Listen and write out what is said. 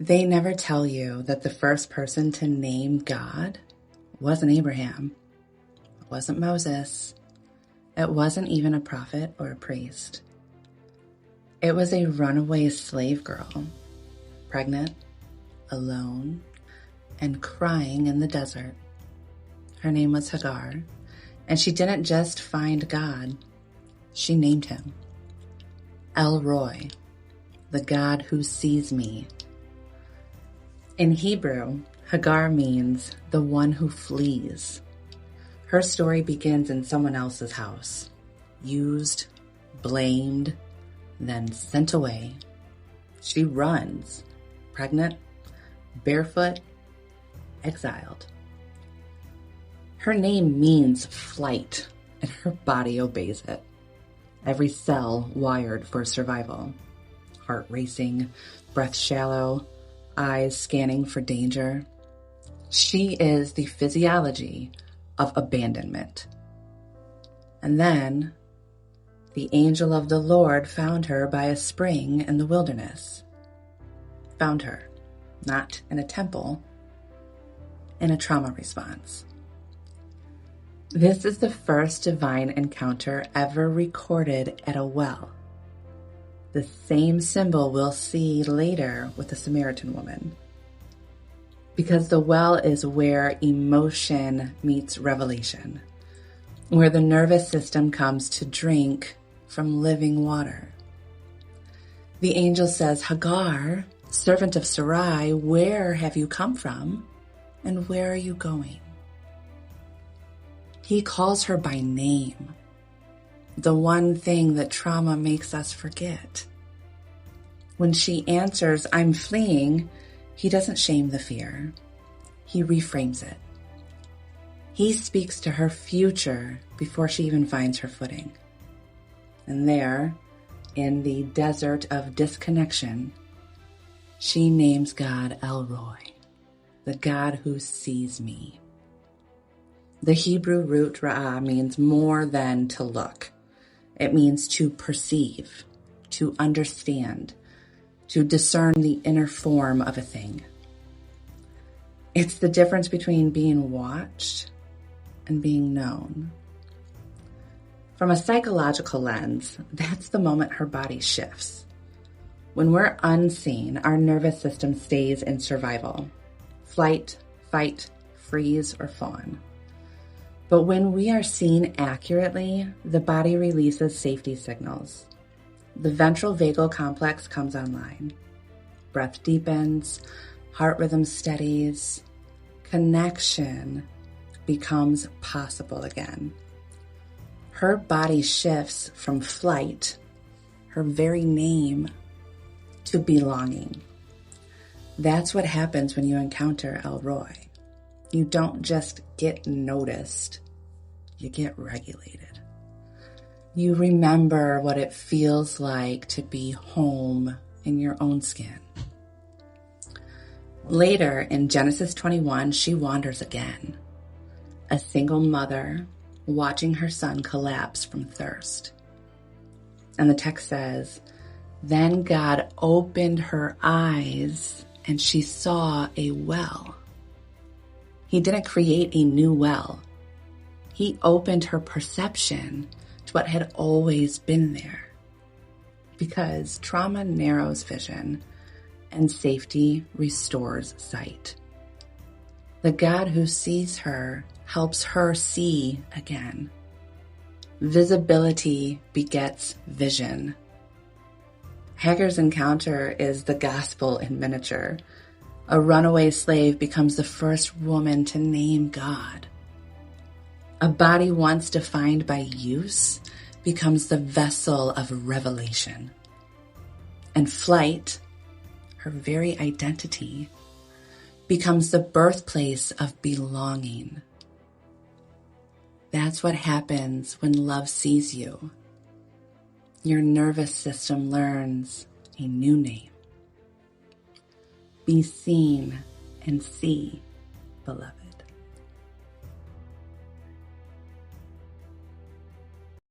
They never tell you that the first person to name God wasn't Abraham, it wasn't Moses, it wasn't even a prophet or a priest. It was a runaway slave girl, pregnant, alone, and crying in the desert. Her name was Hagar, and she didn't just find God, she named him El Roy, the God who sees me. In Hebrew, Hagar means the one who flees. Her story begins in someone else's house, used, blamed, then sent away. She runs, pregnant, barefoot, exiled. Her name means flight, and her body obeys it. Every cell wired for survival. Heart racing, breath shallow, eyes scanning for danger. She is the physiology of abandonment. And then the angel of the Lord found her by a spring in the wilderness. Found her, not in a temple, in a trauma response. This is the first divine encounter ever recorded at a well. The same symbol we'll see later with the Samaritan woman. Because the well is where emotion meets revelation, where the nervous system comes to drink from living water. The angel says, Hagar, servant of Sarai, where have you come from, and where are you going? He calls her by name, the one thing that trauma makes us forget. When she answers, I'm fleeing, he doesn't shame the fear. He reframes it. He speaks to her future before she even finds her footing. And there, in the desert of disconnection, she names God El Roy, the God who sees me. The Hebrew root ra'ah means more than to look. It means to perceive, to understand, to discern the inner form of a thing. It's the difference between being watched and being known. From a psychological lens, that's the moment her body shifts. When we're unseen, our nervous system stays in survival. Flight, fight, freeze, or fawn. But when we are seen accurately, the body releases safety signals. The ventral vagal complex comes online. Breath deepens, heart rhythm steadies, connection becomes possible again. Her body shifts from flight, her very name, to belonging. That's what happens when you encounter El Roy. You don't just get noticed, you get regulated. You remember what it feels like to be home in your own skin. Later, in Genesis 21, she wanders again. A single mother watching her son collapse from thirst. And the text says, then God opened her eyes and she saw a well. He didn't create a new well. He opened her perception to what had always been there. Because trauma narrows vision and safety restores sight. The God who sees her helps her see again. Visibility begets vision. Hagar's encounter is the gospel in miniature. A runaway slave becomes the first woman to name God. A body once defined by use becomes the vessel of revelation. And flight, her very identity, becomes the birthplace of belonging. That's what happens when love sees you. Your nervous system learns a new name. Be seen and see, beloved.